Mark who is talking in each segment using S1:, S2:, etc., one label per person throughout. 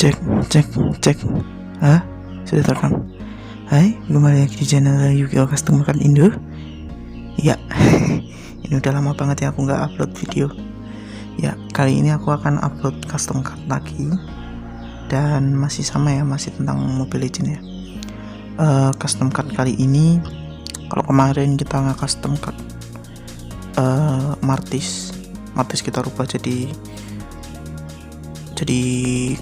S1: Cek, cek, cek. Hah? Sudah terekam. Hai, kembali lagi di channel Yu-Gi-Oh! Custom Card Indo. Ya, ini udah lama banget ya aku nggak upload video. Ya, kali ini aku akan upload custom card lagi. Dan masih sama ya, masih tentang Mobile Legends ya. Custom card kali ini, kalau kemarin kita nggak custom card Martis kita rubah jadi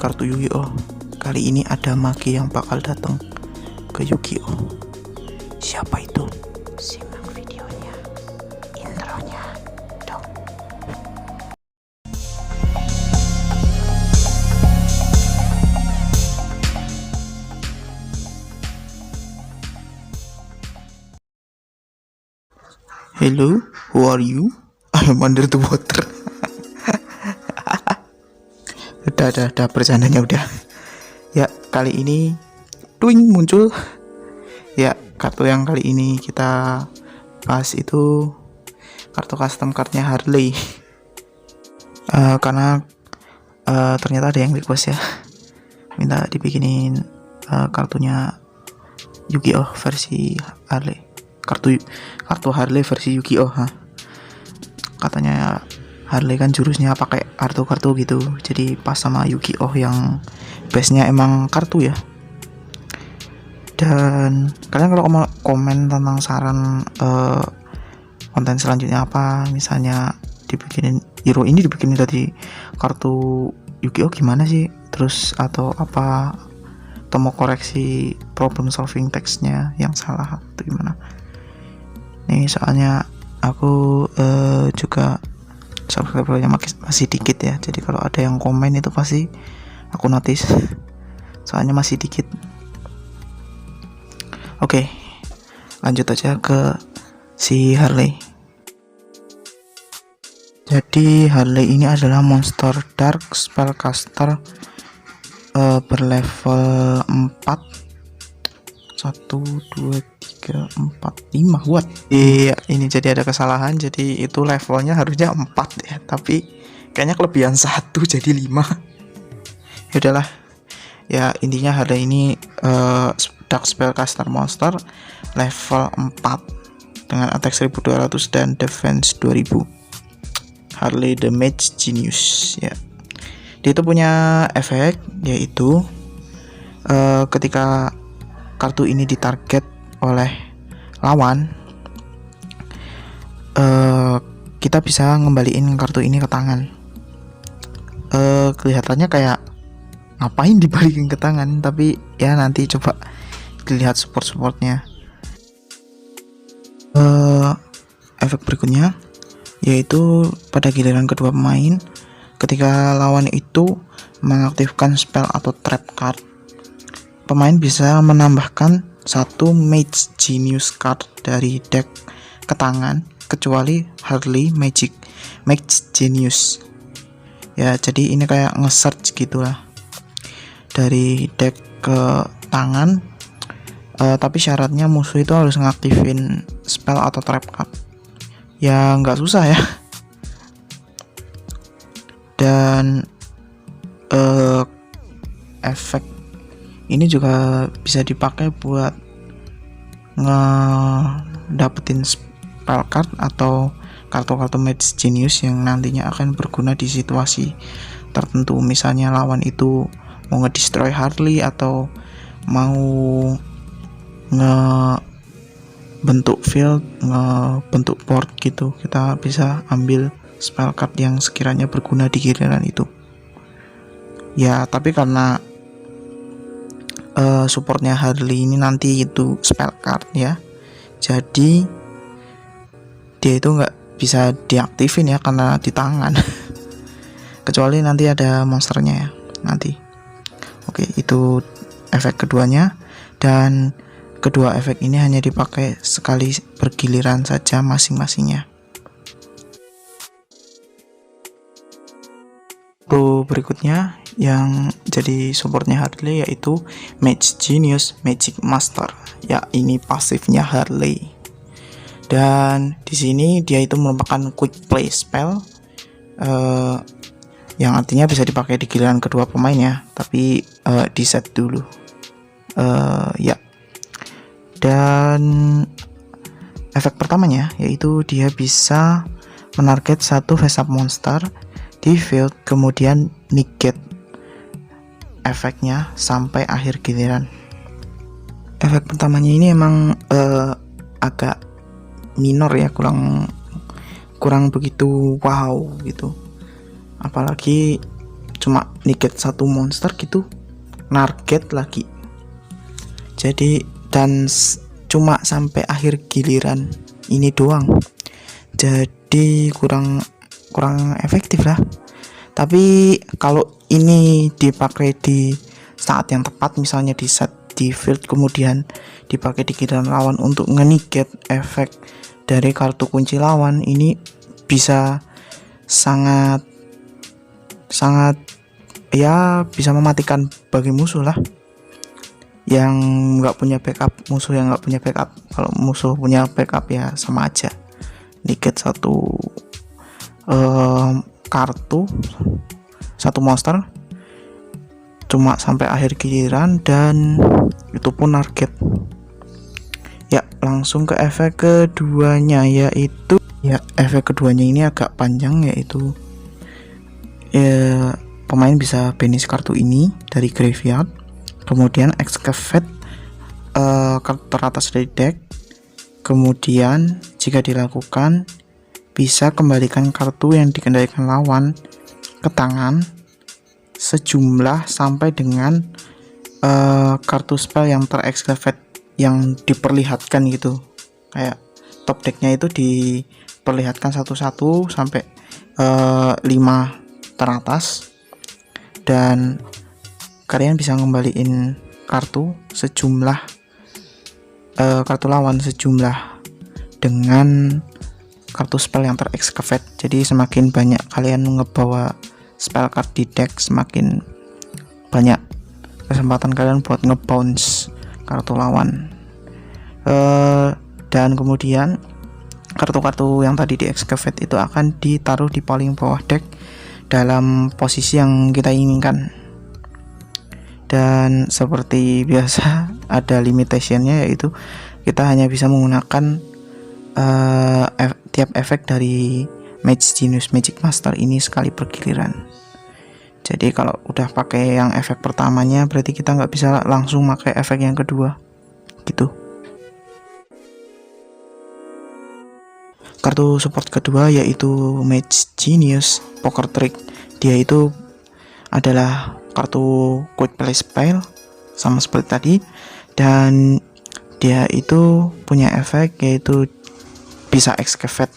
S1: kartu Yu-Gi-Oh! Kali ini ada magi yang bakal datang ke Yu-Gi-Oh! Siapa itu? Simak videonya, intronya dong. Hello, who are you? I am under the water. udah bercandanya udah. Ya, kali ini twing muncul. Ya, kartu yang kali ini kita bahas itu kartu custom cardnya Harley. Karena ternyata ada yang request ya, minta dibikinin kartunya Yu-Gi-Oh! Versi Harley. Kartu Harley versi Yu-Gi-Oh! Katanya Harley kan jurusnya pakai kartu-kartu gitu, jadi pas sama Yu-Gi-Oh! Yang base-nya emang kartu ya. Dan kalian kalau mau komen tentang saran konten selanjutnya apa, misalnya dibikinin hero ini dibikinin dari kartu Yu-Gi-Oh! Gimana sih, terus atau apa, atau mau koreksi problem solving teksnya yang salah atau gimana. Nih soalnya aku juga subscribernya masih dikit ya, jadi kalau ada yang komen itu pasti aku notice, soalnya masih dikit. Oke, lanjut aja ke si Harley. Jadi Harley ini adalah monster dark spellcaster berlevel 4. 1, 2, 3, 4, 5 watt. Iya, ini jadi ada kesalahan, jadi itu levelnya harusnya 4 ya, tapi kayaknya kelebihan 1 jadi 5. Ya udahlah. Ya intinya Harley ini dark spellcaster monster level 4 dengan attack 1200 dan defense 2000. Harley the Mage Genius ya. Dia itu punya efek, yaitu ketika kartu ini ditarget oleh lawan, kita bisa ngembaliin kartu ini ke tangan. Kelihatannya kayak ngapain dibalikin ke tangan, tapi ya nanti coba dilihat support-supportnya. Efek berikutnya yaitu pada giliran kedua pemain, ketika lawan itu mengaktifkan spell atau trap card, pemain bisa menambahkan satu Mage Genius card dari deck ke tangan, kecuali Harley Mage Genius. Ya, jadi ini kayak nge-search gitulah dari deck ke tangan, tapi syaratnya musuh itu harus ngaktifin spell atau trap card. Ya nggak susah ya. Dan efek ini juga bisa dipakai buat ngedapetin spell card atau kartu-kartu Mage Genius yang nantinya akan berguna di situasi tertentu. Misalnya lawan itu mau ngedestroy Harley atau mau ngebentuk field, ngebentuk board gitu, kita bisa ambil spell card yang sekiranya berguna di giliran itu. Ya tapi karena supportnya Harley ini nanti itu spell card ya, jadi dia itu nggak bisa diaktifin ya karena di tangan. Kecuali nanti ada monsternya ya nanti. Oke, itu efek keduanya, dan kedua efek ini hanya dipakai sekali bergiliran saja masing-masingnya. Berikutnya yang jadi supportnya Harley yaitu Mage Genius Magic Master. Ya, ini pasifnya Harley. Dan di sini dia itu merupakan quick play spell yang artinya bisa dipakai di giliran kedua pemain ya, tapi di set dulu ya. Dan efek pertamanya yaitu dia bisa menarget satu face up monster di field, kemudian negate efeknya sampai akhir giliran. Efek pertamanya ini emang agak minor ya, kurang begitu wow gitu, apalagi cuma negate satu monster gitu, target lagi. Jadi dan cuma sampai akhir giliran ini doang, jadi kurang efektif lah. Tapi kalau ini dipakai di saat yang tepat, misalnya di set di field kemudian dipakai di giliran lawan untuk nge-negate efek dari kartu kunci lawan, ini bisa sangat ya bisa mematikan bagi musuh lah yang nggak punya backup. Musuh yang nggak punya backup, kalau musuh punya backup ya sama aja negate kartu satu monster cuma sampai akhir giliran, dan itu pun target. Ya, langsung ke efek keduanya, yaitu efek keduanya ini agak panjang, yaitu pemain bisa banish kartu ini dari graveyard, kemudian excavate kartu teratas dari deck, kemudian jika dilakukan bisa kembalikan kartu yang dikendalikan lawan ke tangan sejumlah sampai dengan kartu spell yang terexcavate yang diperlihatkan gitu, kayak top decknya itu diperlihatkan satu-satu sampai 5 teratas, dan kalian bisa ngembaliin kartu sejumlah kartu lawan sejumlah dengan kartu spell yang terexcavate. Jadi semakin banyak kalian ngebawa spell card di deck, semakin banyak kesempatan kalian buat ngebounce kartu lawan. Dan kemudian kartu-kartu yang tadi di excavate itu akan ditaruh di paling bawah deck dalam posisi yang kita inginkan. Dan seperti biasa ada limitationnya, yaitu kita hanya bisa menggunakan tiap efek dari Mage Genius Magic Master ini sekali per giliran. Jadi kalau udah pakai yang efek pertamanya, berarti kita nggak bisa langsung pakai efek yang kedua gitu. Kartu support kedua yaitu Mage Genius Poker Trick. Dia itu adalah kartu quick play spell sama seperti tadi, dan dia itu punya efek yaitu bisa excavate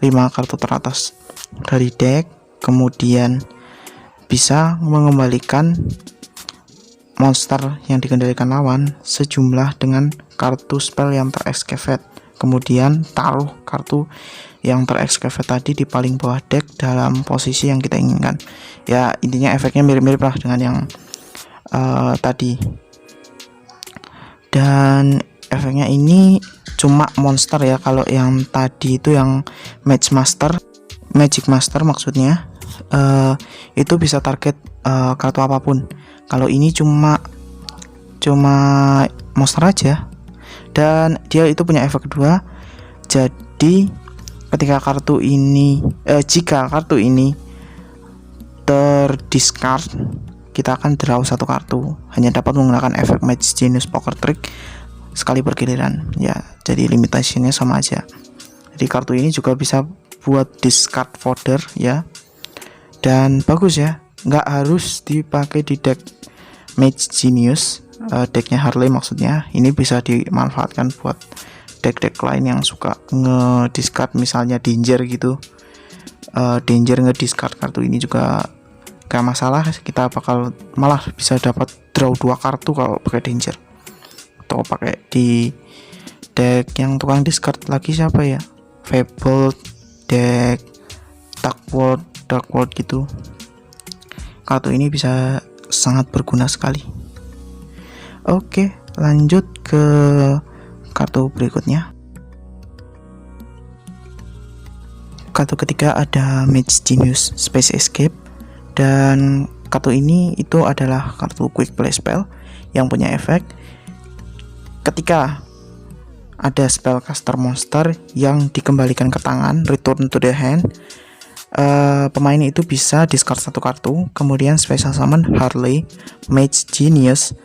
S1: 5 kartu teratas dari deck, kemudian bisa mengembalikan monster yang dikendalikan lawan sejumlah dengan kartu spell yang terexcavate, kemudian taruh kartu yang terexcavate tadi di paling bawah deck dalam posisi yang kita inginkan. Ya, intinya efeknya mirip-mirip lah dengan yang tadi. Dan efeknya ini cuma monster ya. Kalau yang tadi itu yang Magic Master maksudnya, itu bisa target kartu apapun. Kalau ini cuma monster aja, dan dia itu punya efek kedua. Jadi ketika jika kartu ini terdiscard, kita akan draw satu kartu, hanya dapat menggunakan efek Mage Genius Poker Trick sekali per giliran ya. Jadi limitationnya sama aja. Jadi kartu ini juga bisa buat discard fodder ya, dan bagus ya, nggak harus dipakai di deck Mage Genius, decknya Harley maksudnya. Ini bisa dimanfaatkan buat deck-deck lain yang suka ngediscard, misalnya Danger gitu. Danger ngediscard kartu ini juga gak masalah, kita bakal malah bisa dapat draw 2 kartu kalau pakai Danger. Atau pakai di deck yang tukang discard lagi siapa ya, Fable, deck Dark World gitu. Kartu ini bisa sangat berguna sekali. Oke, lanjut ke kartu berikutnya. Kartu ketiga ada Mage Genius Space Escape. Dan kartu ini itu adalah kartu quick play spell yang punya efek ketika ada spellcaster monster yang dikembalikan ke tangan, return to the hand, pemain itu bisa discard satu kartu, kemudian special summon Harley Mage Genius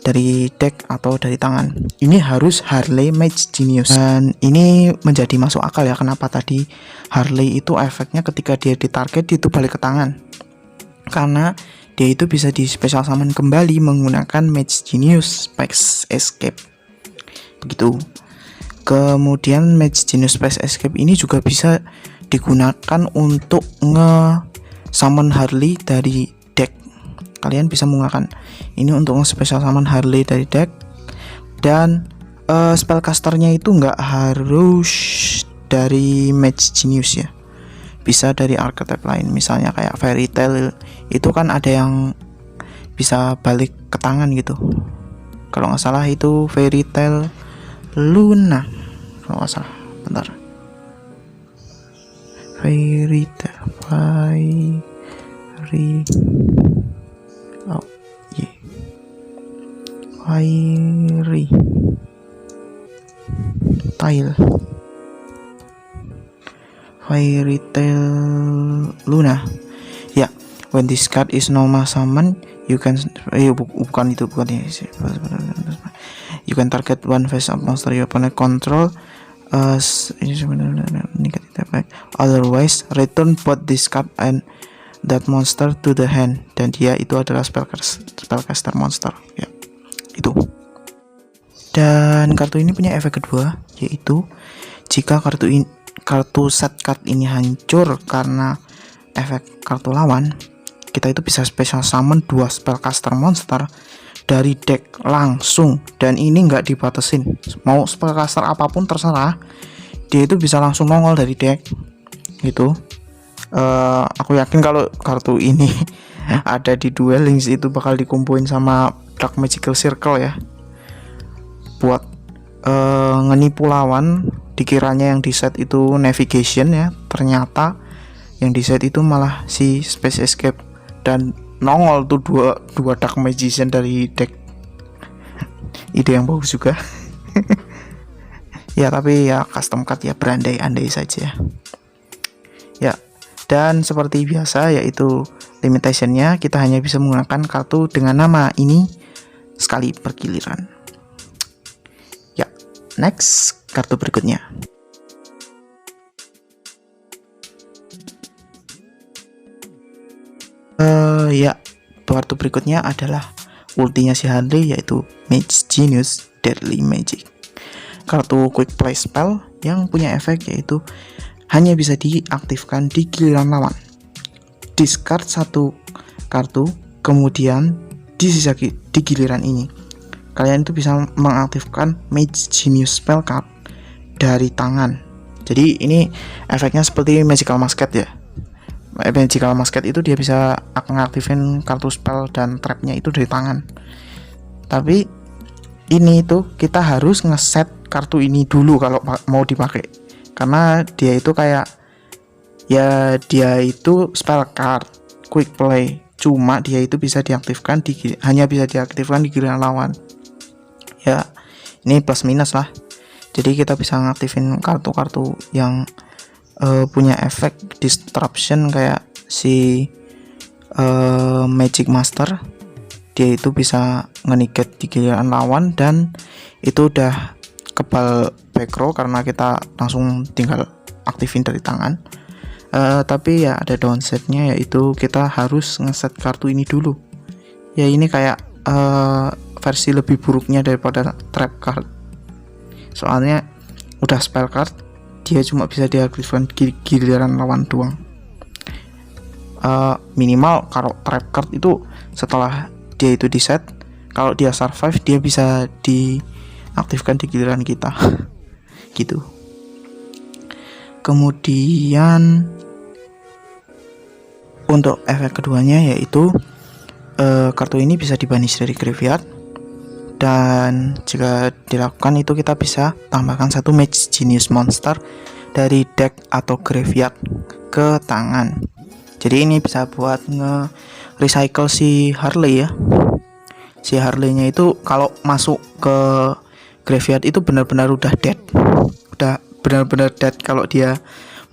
S1: dari deck atau dari tangan. Ini harus Harley Mage Genius, dan ini menjadi masuk akal ya, kenapa tadi Harley itu efeknya ketika dia ditarget itu balik ke tangan, karena dia itu bisa di special summon kembali menggunakan Mage Genius Space Escape begitu. Kemudian Mage Genius Space Escape ini juga bisa digunakan untuk nge-summon Harley dari deck. Kalian bisa menggunakan ini untuk nge-special summon Harley dari deck, dan spellcasternya itu nggak harus dari Mage Genius ya, bisa dari archetype lain, misalnya kayak Fairy Tail itu kan ada yang bisa balik ke tangan gitu. Kalau nggak salah itu Fairy Tail Luna, kalau nggak salah. Bentar, Fairy Tail Fairy Tail Luna ya. When this card is normal summon, you can bukan ini. You can target one face-up monster your opponent control. Ini sebenarnya negative effect. Otherwise, return both this card and that monster to the hand. Dan dia itu adalah spellcaster monster ya, itu. Dan kartu ini punya efek kedua, yaitu jika kartu set card ini hancur karena efek kartu lawan, kita itu bisa special summon 2 spellcaster monster dari deck langsung, dan ini nggak dibatasin, mau spellcaster apapun terserah, dia itu bisa langsung nongol dari deck gitu. Aku yakin kalau kartu ini ada di Duel Links itu bakal dikumpulin sama Dark Magical Circle ya, buat ngenipu lawan. Dikiranya yang di set itu navigation ya, ternyata yang di set itu malah si Space Escape, dan nongol tuh dua Dark Magician dari deck. Ide yang bagus juga. Ya tapi ya custom card ya, berandai-andai saja ya. Dan seperti biasa, yaitu limitationnya kita hanya bisa menggunakan kartu dengan nama ini sekali per giliran ya. Next, kartu berikutnya. Ya, kartu berikutnya adalah ultinya si Harley, yaitu Mage Genius Deadly Magic. Kartu quick play spell yang punya efek yaitu hanya bisa diaktifkan di giliran lawan. Discard satu kartu, kemudian di giliran ini kalian itu bisa mengaktifkan Mage Genius spell card dari tangan. Jadi ini efeknya seperti Magical Musket ya. Magical Musket itu dia bisa ngaktifin kartu spell dan trapnya itu dari tangan. Tapi ini itu kita harus ngeset kartu ini dulu kalau mau dipakai, karena dia itu kayak ya, dia itu spell card quick play, cuma dia itu bisa diaktifkan hanya bisa diaktifkan di giliran lawan ya. Ini plus minus lah. Jadi kita bisa ngaktifin kartu-kartu yang punya efek disruption kayak si Magic Master. Dia itu bisa nge-negate di giliran lawan, dan itu udah kebal back row karena kita langsung tinggal aktifin dari tangan. Tapi ya ada downside-nya, yaitu kita harus ngeset kartu ini dulu ya. Ini kayak versi lebih buruknya daripada trap card, soalnya udah spell card dia cuma bisa diaktifkan giliran lawan doang. Minimal kalau trap card itu setelah dia itu di set, kalau dia survive dia bisa diaktifkan di giliran kita gitu. Kemudian untuk efek keduanya yaitu kartu ini bisa dibanish dari graveyard, dan jika dilakukan itu kita bisa tambahkan satu Mage Genius monster dari deck atau graveyard ke tangan. Jadi ini bisa buat nge-recycle si Harley ya. Si Harley-nya itu kalau masuk ke graveyard itu benar-benar udah dead. Udah benar-benar dead. Kalau dia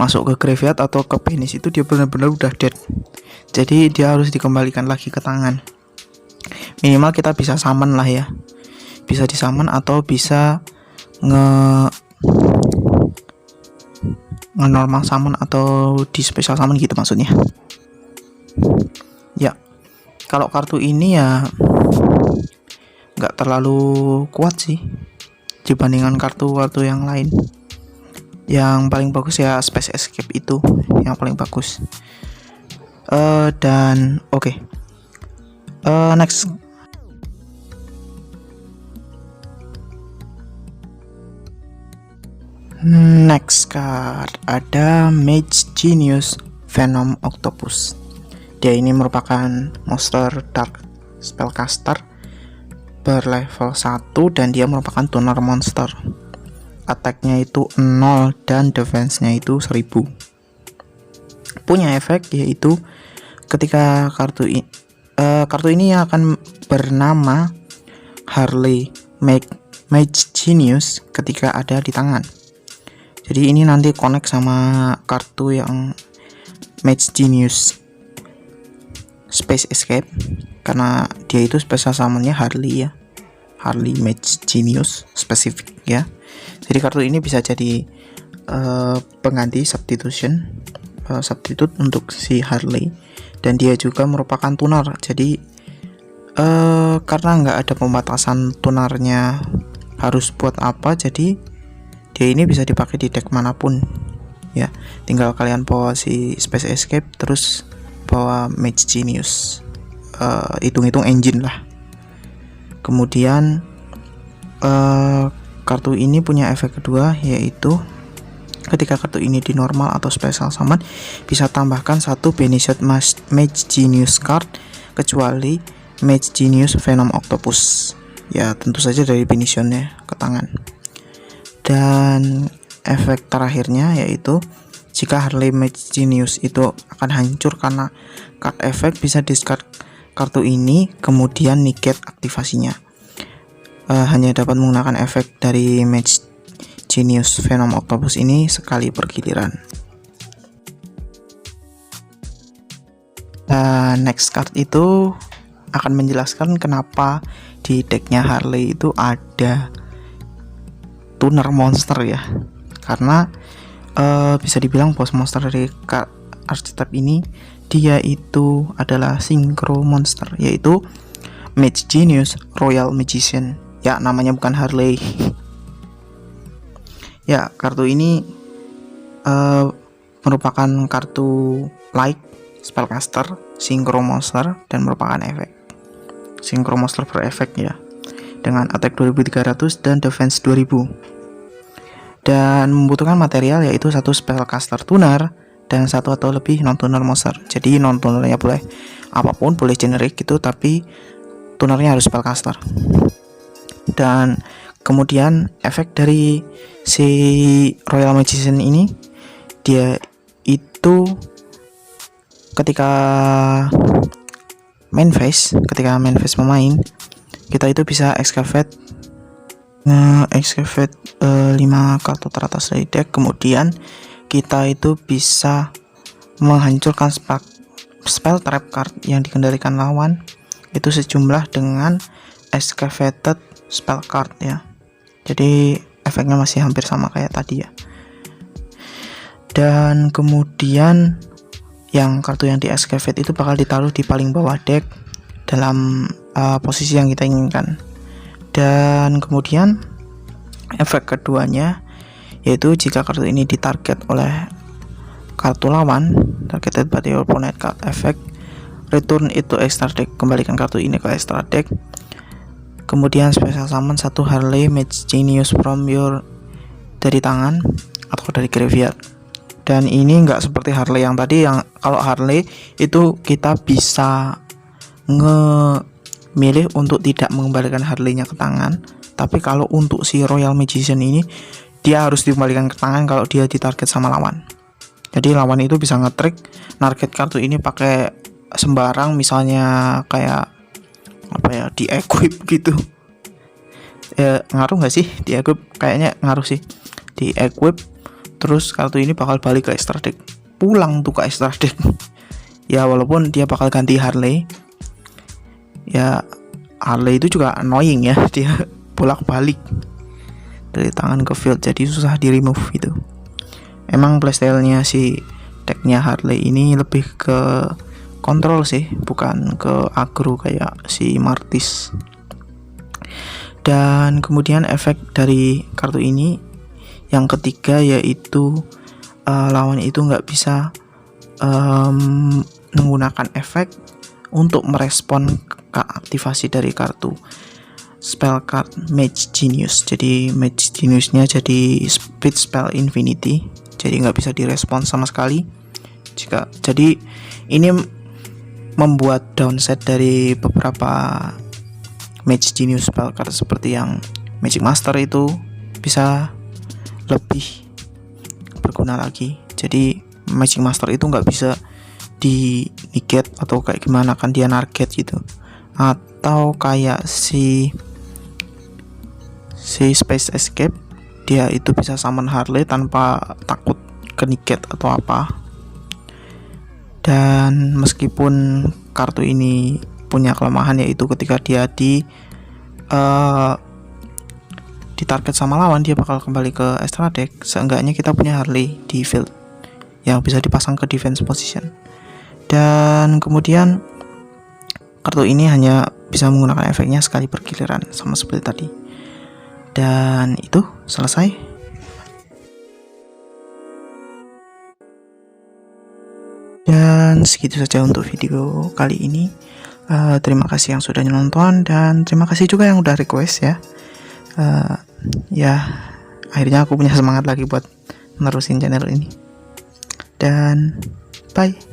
S1: masuk ke graveyard atau ke banish itu dia benar-benar udah dead. Jadi dia harus dikembalikan lagi ke tangan. Minimal kita bisa summon lah ya. Bisa disummon atau bisa nge-normal summon atau di special summon gitu maksudnya. Ya, kalau kartu ini ya nggak terlalu kuat sih dibandingkan kartu-kartu yang lain. Yang paling bagus ya Space Escape itu yang paling bagus. Dan oke. Next. Next card ada Mage Genius Venom Octopus. Dia ini merupakan monster dark spellcaster berlevel 1 dan dia merupakan tuner monster. Attack-nya itu 0 dan defense-nya itu 1000. Punya efek yaitu ketika kartu ini akan bernama Harley Mage Genius ketika ada di tangan. Jadi ini nanti connect sama kartu yang Mage Genius Space Escape karena dia itu special summonnya Harley ya. Harley Mage Genius spesifik ya. Jadi kartu ini bisa jadi pengganti substitute untuk si Harley, dan dia juga merupakan tuner. Jadi karena nggak ada pembatasan tunarnya harus buat apa, jadi dia ini bisa dipakai di deck manapun ya. Tinggal kalian bawa si Space Escape terus bawa Mage Genius, hitung-hitung engine lah. Kemudian kartu ini punya efek kedua yaitu ketika kartu ini di normal atau special summon bisa tambahkan satu banished Mage Genius card kecuali Mage Genius Venom Octopus ya, tentu saja dari banished-nya ke tangan. Dan efek terakhirnya yaitu jika Harley Mage Genius itu akan hancur karena card efek, bisa discard kartu ini kemudian negate aktivasinya. Hanya dapat menggunakan efek dari Mage Genius Venom Octopus ini sekali per giliran. Dan next card itu akan menjelaskan kenapa di decknya Harley itu ada tuner monster ya, karena bisa dibilang boss monster dari archetype ini dia itu adalah synchro monster, yaitu Mage Genius Royal Magician ya, namanya bukan Harley. Ya, kartu ini merupakan kartu like spellcaster synchro monster dan merupakan efek synchro monster berefek ya, dengan attack 2300 dan defense 2000, dan membutuhkan material yaitu satu spellcaster tuner dan satu atau lebih non-tuner monster. Jadi non-tunernya boleh apapun, boleh generic gitu, tapi tunernya harus spellcaster. Dan kemudian efek dari si Royal Magician ini, dia itu ketika main phase pemain, kita itu bisa excavate 5 kartu teratas dari deck. Kemudian kita itu bisa menghancurkan spell trap card yang dikendalikan lawan itu sejumlah dengan excavated spell card ya. Jadi efeknya masih hampir sama kayak tadi ya. Dan kemudian yang kartu yang di excavate itu bakal ditaruh di paling bawah deck dalam posisi yang kita inginkan. Dan kemudian efek keduanya yaitu jika kartu ini ditarget oleh kartu lawan, targeted by your opponent card effect, return itu extra deck, kembalikan kartu ini ke extra deck. Kemudian special summon satu Harley Mage Genius from your dari tangan atau dari graveyard. Dan ini nggak seperti Harley yang tadi, yang kalau Harley itu kita bisa milih untuk tidak mengembalikan Harley-nya ke tangan. Tapi kalau untuk si Royal Magician ini dia harus dikembalikan ke tangan kalau dia ditarget sama lawan. Jadi lawan itu bisa nge-trick target kartu ini pakai sembarang, misalnya kayak apa ya, di equip gitu. Ngaruh nggak sih di equip? Kayaknya ngaruh sih. Di equip terus kartu ini bakal balik ke extra deck, pulang tuh ke extra deck. Ya walaupun dia bakal ganti Harley, ya Harley itu juga annoying ya, dia bolak-balik dari tangan ke field, jadi susah di remove itu. Emang playstyle-nya si decknya Harley ini lebih ke kontrol sih, bukan ke aggro kayak si Martis. Dan kemudian efek dari kartu ini yang ketiga yaitu lawan itu nggak bisa menggunakan efek untuk merespon ke aktivasi dari kartu spell card Mage Genius. Jadi Mage Geniusnya jadi speed spell infinity, jadi nggak bisa direspon sama sekali. Jadi ini membuat downside dari beberapa Mage Genius spell card seperti yang Magic Master itu bisa lebih berguna lagi. Jadi Magic Master itu nggak bisa di negate atau kayak gimana, kan dia target gitu. Atau kayak si Space Escape, dia itu bisa summon Harley tanpa takut ke negate atau apa. Dan meskipun kartu ini punya kelemahan, yaitu ketika dia di target sama lawan, dia bakal kembali ke extra deck. Seenggaknya kita punya Harley di field yang bisa dipasang ke defense position. Dan kemudian kartu ini hanya bisa menggunakan efeknya sekali per giliran, sama seperti tadi. Dan itu selesai. Dan segitu saja untuk video kali ini. Terima kasih yang sudah nonton, dan terima kasih juga yang udah request ya. Ya akhirnya aku punya semangat lagi buat menerusin channel ini. Dan bye.